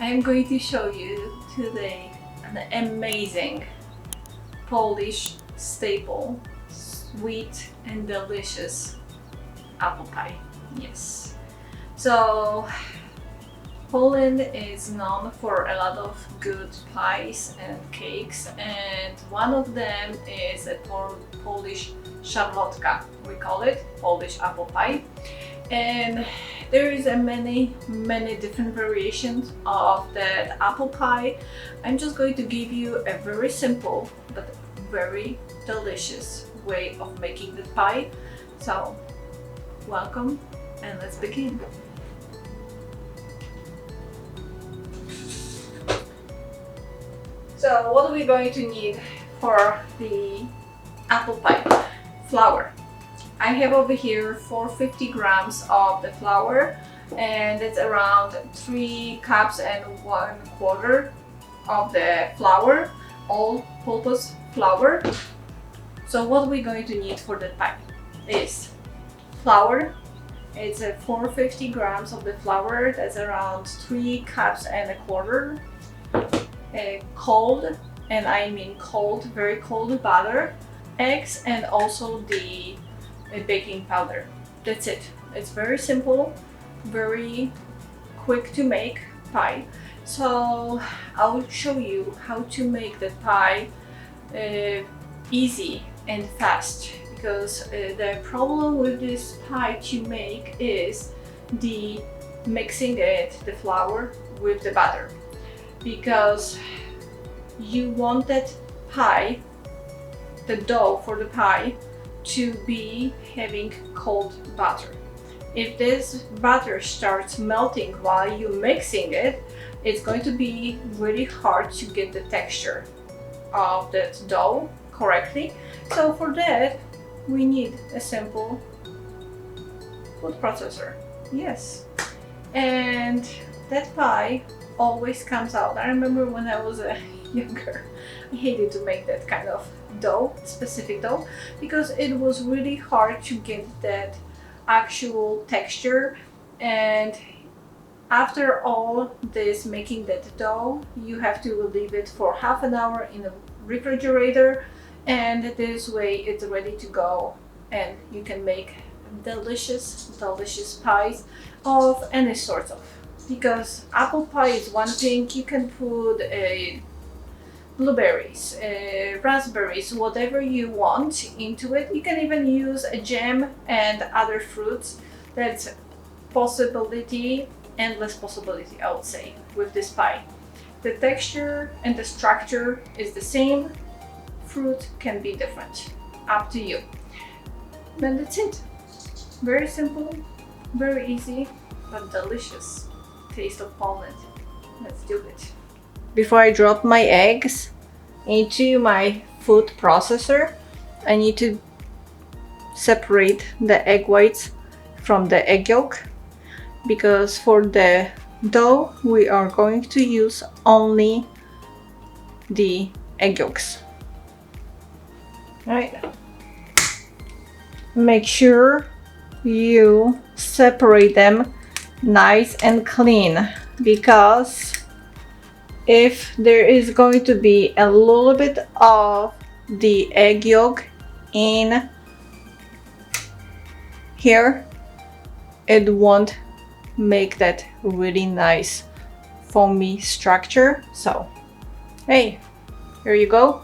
I'm going to show you today an amazing Polish staple, sweet and delicious apple pie. Yes. So Poland is known for a lot of good pies and cakes, and one of them is a Polish Szarlotka. We call it Polish apple pie. And there is a many different variations of that apple pie. I'm just going to give you a very simple but very delicious way of making the pie. So welcome and let's begin. So what are we going to need for the apple pie? Flour. I have over here 450 grams of the flour, and it's around 3 cups and 1/4 of the flour, all-purpose flour. So what we're going to need for the pie is flour. It's 450 grams of the flour, that's around 3 cups and 1/4. Cold, and I mean cold, very cold butter, eggs, and also the baking powder. That's it. It's very simple, very quick to make pie. So I will show you how to make the pie easy and fast, because the problem with this pie to make is the mixing the flour with the butter, because you want that pie, the dough for the pie, to be having cold butter. If this butter starts melting while you're mixing it, it's going to be really hard to get the texture of that dough correctly. So for that, we need a simple food processor. Yes. And that pie always comes out. I remember when I was younger, I hated to make that kind of dough, specific dough, because it was really hard to get that actual texture. And after all this making that dough, you have to leave it for half an hour in the refrigerator, and this way it's ready to go and you can make delicious pies of any sort of. Because apple pie is one thing, you can put blueberries, raspberries, whatever you want into it. You can even use a jam and other fruits. That's possibility, endless possibility, I would say, with this pie. The texture and the structure is the same. Fruit can be different, up to you. And that's it. Very simple, very easy, but delicious. Taste of Poland. Let's do it. Before I drop my eggs into my food processor, I need to separate the egg whites from the egg yolk, because for the dough we are going to use only the egg yolks. Right. Make sure you separate them nice and clean, because if there is going to be a little bit of the egg yolk in here, it won't make that really nice foamy structure. So hey, here you go.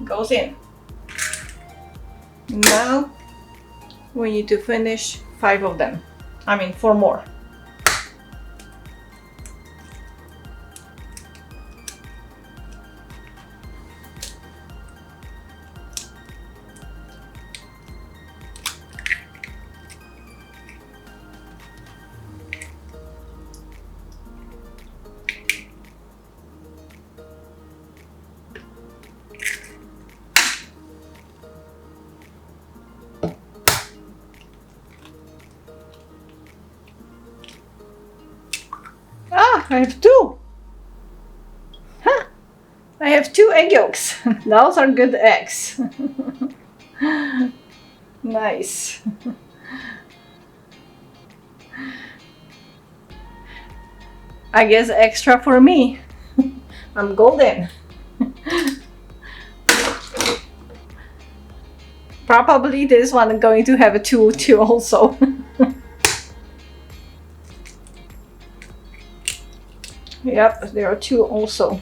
Goes in. Now we need to finish 5 of them. I mean 4 more. I have 2. Huh. I have 2 egg yolks. Those are good eggs. Nice. I guess extra for me. I'm golden. Probably this one is going to have a 2 too also. Yep, there are 2 also.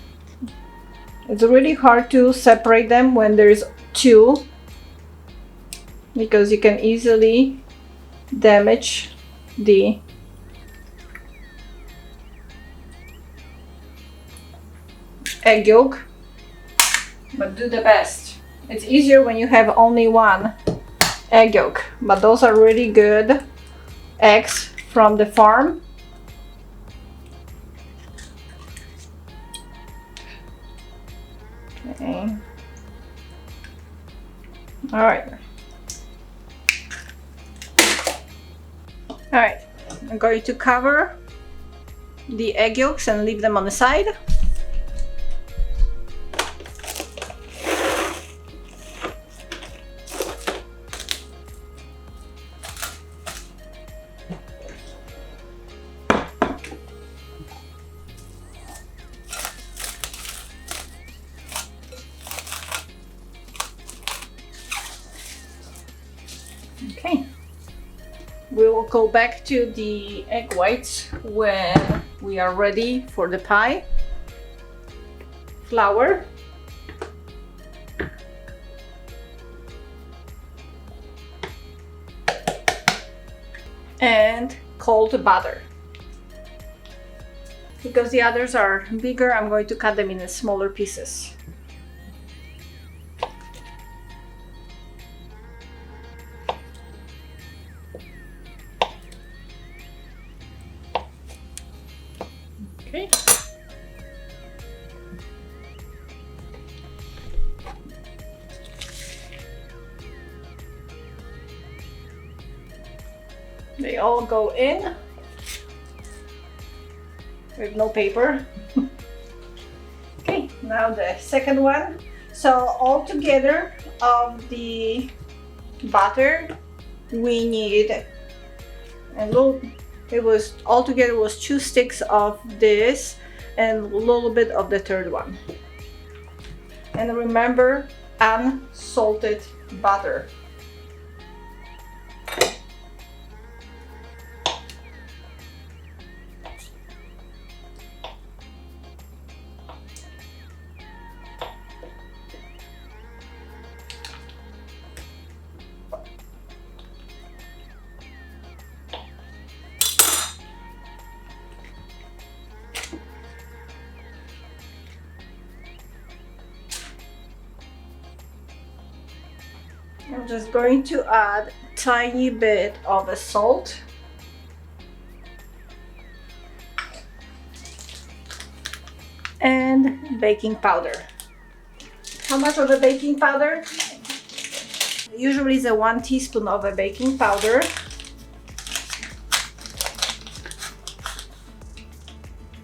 It's really hard to separate them when there's 2 because you can easily damage the egg yolk, but do the best. It's easier when you have only 1 egg yolk, but those are really good eggs from the farm. Okay. All right. All right. I'm going to cover the egg yolks and leave them on the side. Okay, we will go back to the egg whites when we are ready for the pie. Flour, and cold butter. Because the others are bigger, I'm going to cut them in smaller pieces. Okay. They all go in with no paper. Okay, now the second one. So all together of the butter, we need a little. It was altogether was 2 sticks of this and a little bit of the third one. And remember, unsalted butter. I'm just going to add a tiny bit of a salt and baking powder. How much of a baking powder? Usually it's a 1 teaspoon of a baking powder.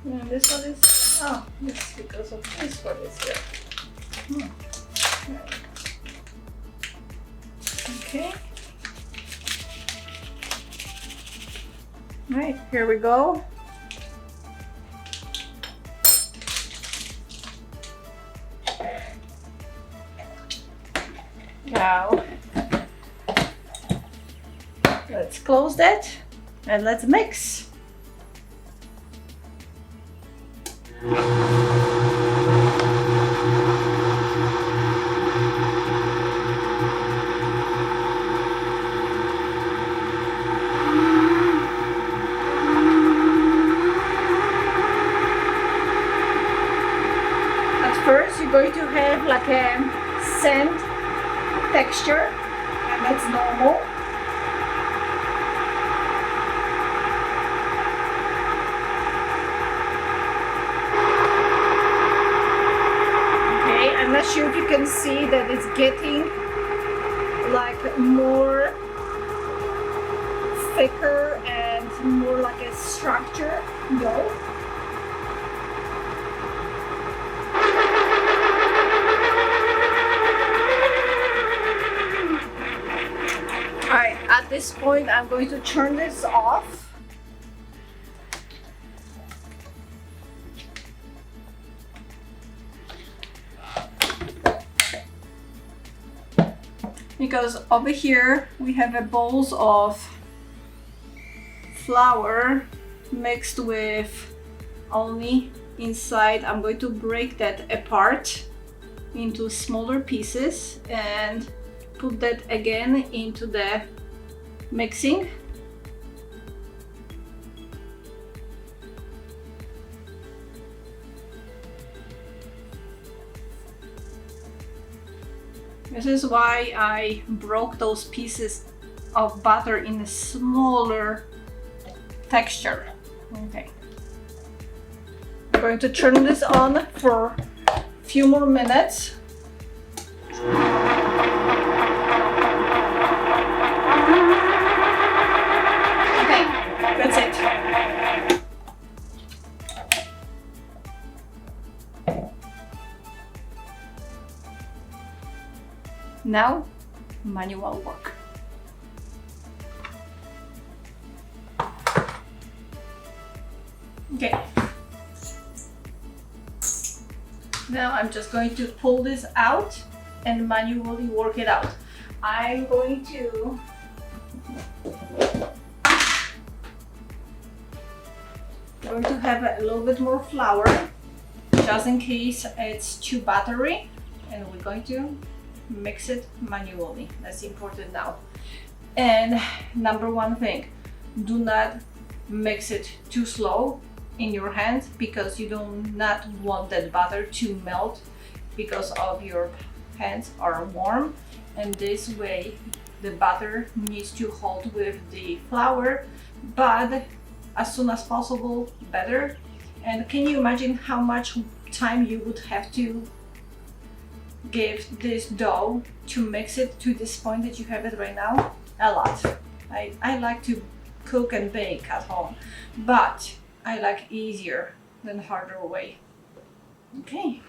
And this one is, oh, it's because of this one is here. Okay. All right, here we go. Now, let's close that and let's mix. First, you're going to have like a sand texture, and that's normal. Okay, I'm not sure if you can see that it's getting like more thicker and more like a structure dough. At this point, I'm going to turn this off because over here we have a bowls of flour mixed with only inside. I'm going to break that apart into smaller pieces and put that again into the mixing. This is why I broke those pieces of butter in a smaller texture. Okay. I'm going to turn this on for a few more minutes. Okay, that's it. Now, manual work. Okay. Now I'm just going to pull this out and manually work it out. I'm going to have a little bit more flour just in case it's too buttery, and we're going to mix it manually. That's important now. And number one thing, do not mix it too slow in your hands, because you do not want that butter to melt because of your hands are warm, and this way the butter needs to hold with the flour, but as soon as possible better. And can you imagine how much time you would have to give this dough to mix it to this point that you have it right now? A lot. I like to cook and bake at home, but I like easier than harder way. Okay,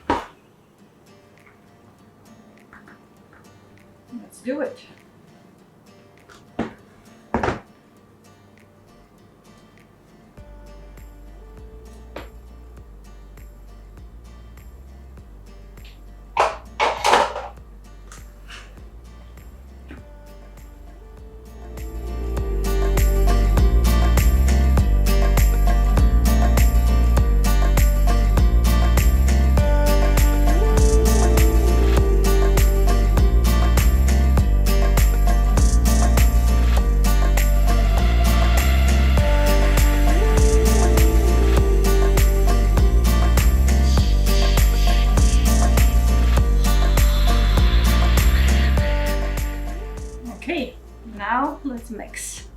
let's do it. Okay, now let's mix.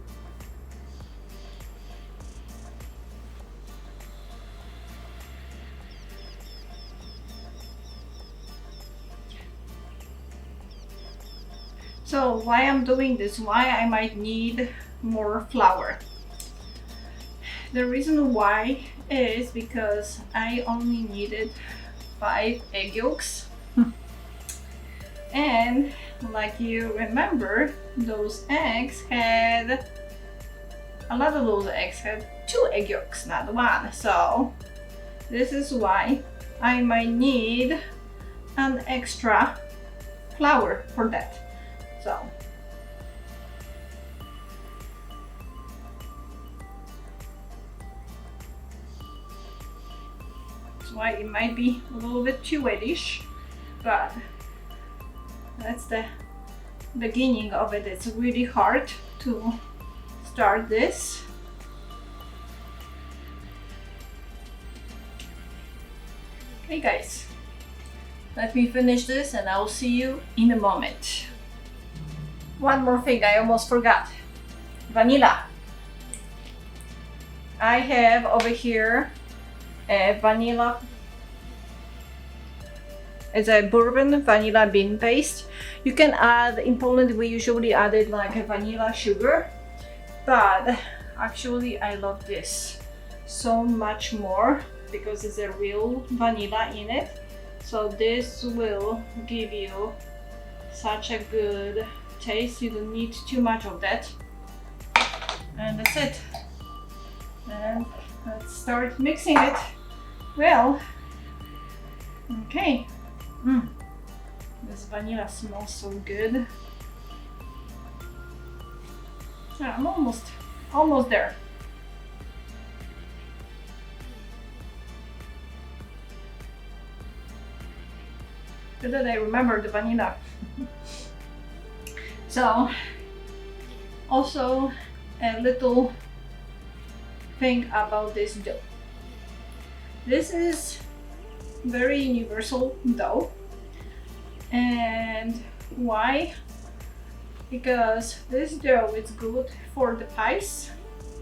So why I'm doing this, why I might need more flour. The reason why is because I only needed 5 egg yolks. And like you remember, those eggs had, a lot of those eggs had 2 egg yolks, not 1. So this is why I might need an extra flour for that. So that's why it might be a little bit too wetish, but that's the beginning of it. It's really hard to start this. Okay guys, let me finish this and I'll see you in a moment. One more thing I almost forgot. Vanilla. I have over here a vanilla. It's a bourbon vanilla bean paste. You can add, in Poland we usually add it like a vanilla sugar, but actually I love this so much more because it's a real vanilla in it. So this will give you such a good taste. You don't need too much of that. And that's it. And let's start mixing it well. Okay. This vanilla smells so good. Yeah, I'm almost there. Good that I remember the vanilla. So, also a little thing about this dough. This is very universal dough. And why? Because this dough is good for the pies,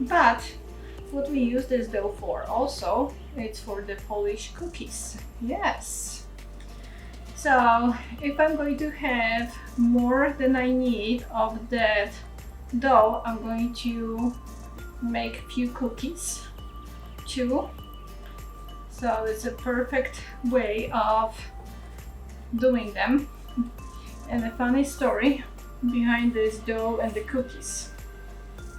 but what we use this dough for also, it's for the Polish cookies. Yes. So if I'm going to have more than I need of that dough, I'm going to make few cookies too. So it's a perfect way of doing them. And a funny story behind this dough and the cookies.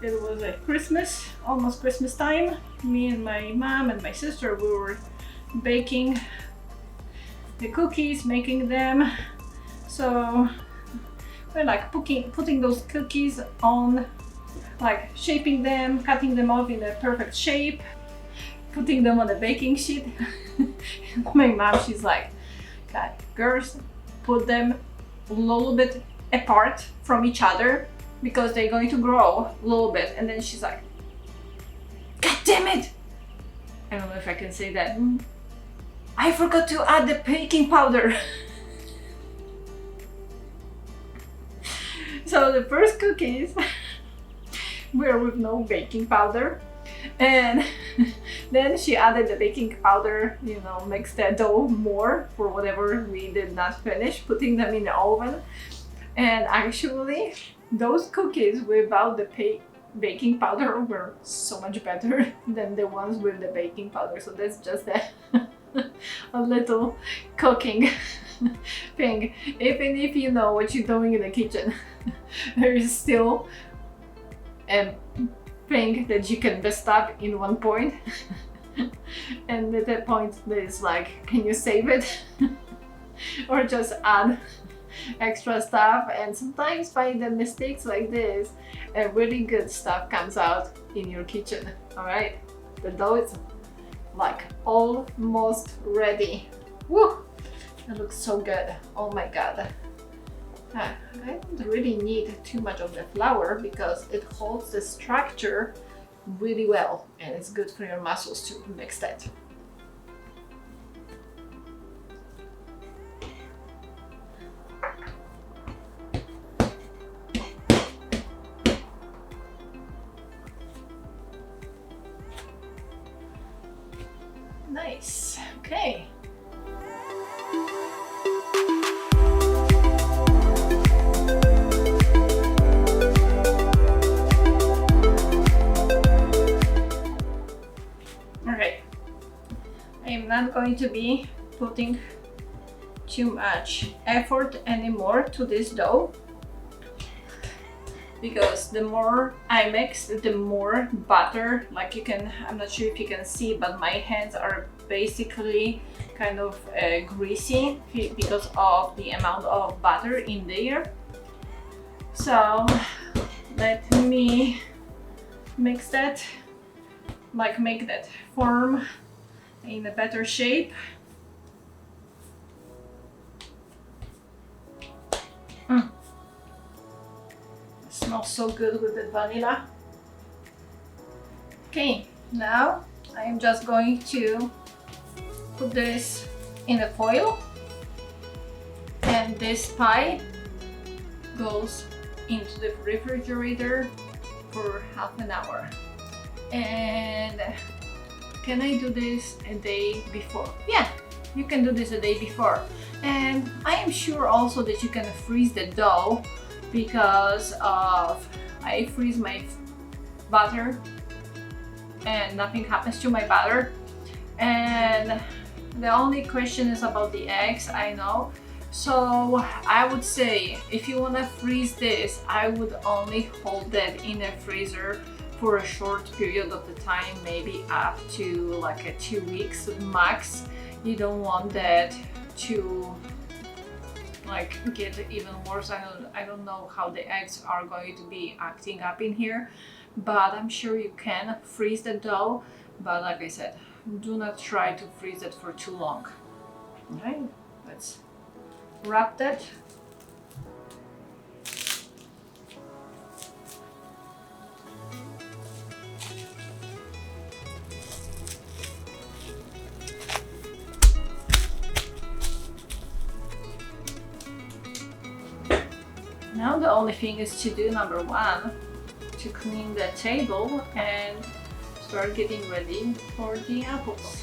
It was a Christmas, almost Christmas time. Me and my mom and my sister, we were baking the cookies, making them. So we're like putting those cookies on, like shaping them, cutting them off in a perfect shape, putting them on a baking sheet. My mom, she's like, God, girls, put them a little bit apart from each other because they're going to grow a little bit. And then she's like, God damn it! I don't know if I can say that. I forgot to add the baking powder. So the first cookies were with no baking powder. And then she added the baking powder, you know, mixed the dough more for whatever we did not finish, putting them in the oven. And actually, those cookies without the baking powder were so much better than the ones with the baking powder. So that's just a little cooking thing. Even if you know what you're doing in the kitchen, there is still a thing that you can mess up in one point. And at that point, there's like, can you save it? Or just add extra stuff. And sometimes by the mistakes like this, a really good stuff comes out in your kitchen. All right, the dough is like almost ready. Woo! It looks so good. Oh my god. I don't really need too much of the flour because it holds the structure really well and it's good for your muscles to mix that. Nice. Okay. I'm not going to be putting too much effort anymore to this dough because the more I mix, the more butter, like you can, I'm not sure if you can see, but my hands are basically kind of greasy because of the amount of butter in there. So let me mix that, like make that form in a better shape. It smells so good with the vanilla. Okay, now I'm just going to put this in a foil, and this pie goes into the refrigerator for half an hour. And can I do this a day before? Yeah, you can do this a day before. And I am sure also that you can freeze the dough because of I freeze my butter and nothing happens to my butter. And the only question is about the eggs, I know. So I would say if you want to freeze this, I would only hold that in a freezer for a short period of the time, maybe up to like a 2 weeks max. You don't want that to like get even worse. I don't know how the eggs are going to be acting up in here, but I'm sure you can freeze the dough. But like I said, do not try to freeze it for too long. Okay, let's wrap that. Now the only thing is to do number one, to clean the table and start getting ready for the apples.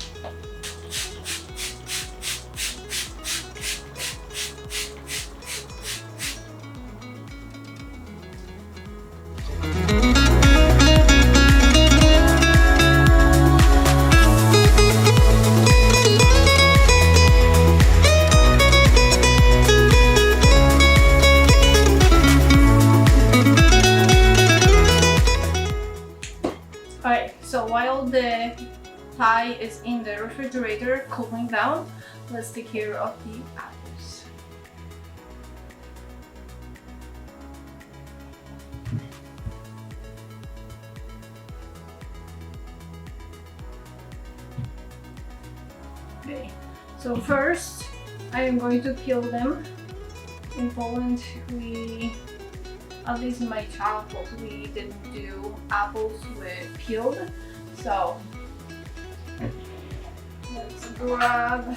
Alright, so while the pie is in the refrigerator cooling down, let's take care of the apples. Okay, so first I am going to peel them. In Poland, at least in my childhood, we didn't do apples with peeled. So let's grab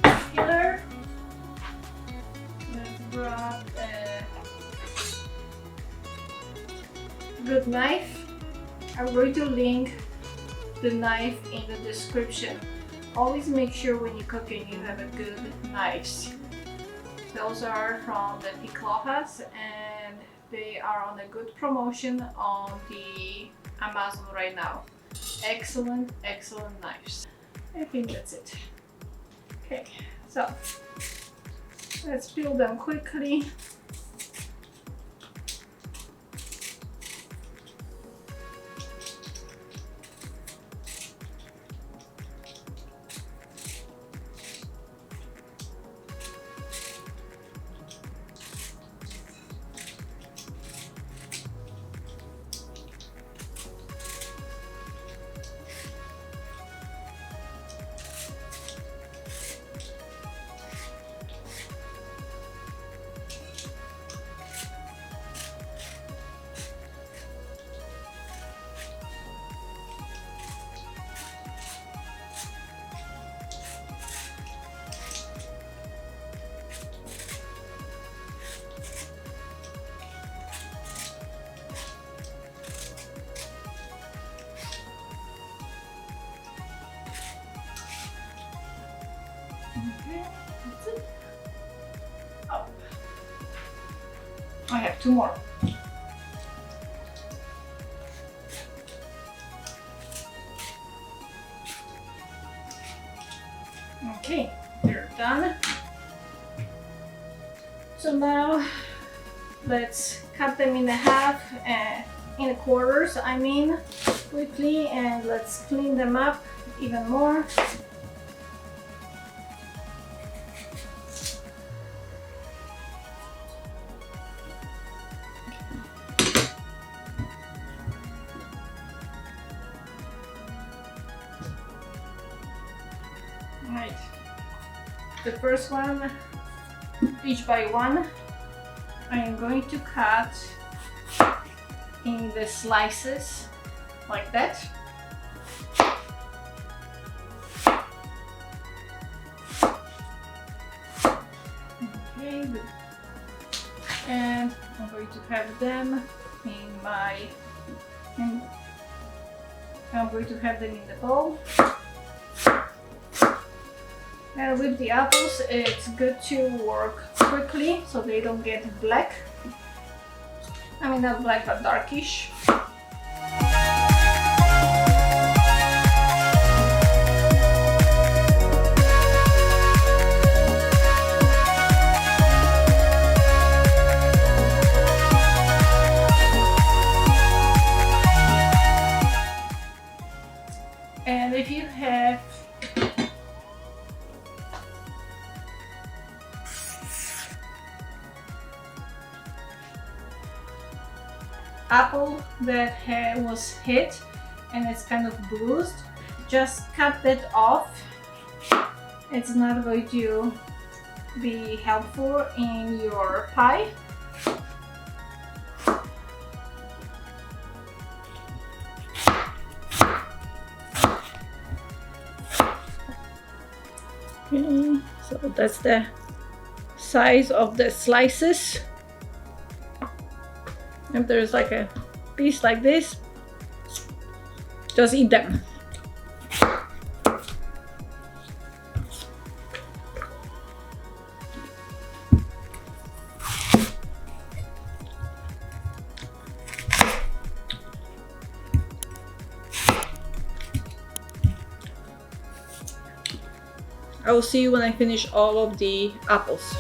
a peeler. Let's grab a good knife. I'm going to link the knife in the description. Always make sure when you're cooking you have a good knives. Those are from the Piklochas and they are on a good promotion on the Amazon right now. Excellent, excellent knives. I think that's it. Okay, so let's peel them quickly. Okay, that's it. Oh, I have two more. Okay, they're done. So now let's cut them in half, in quarters, I mean, quickly, and let's clean them up even more. Right, the first one, each by one, I am going to cut in the slices like that. Okay, good. And I'm going to have them I'm going to have them in the bowl. And with the apples, it's good to work quickly so they don't get black. I mean, not black, but darkish. And if you have apple that was hit and it's kind of bruised, just cut that off. It's not going to be helpful in your pie. Okay, so that's the size of the slices. If there's like a piece like this, just eat them. I will see you when I finish all of the apples.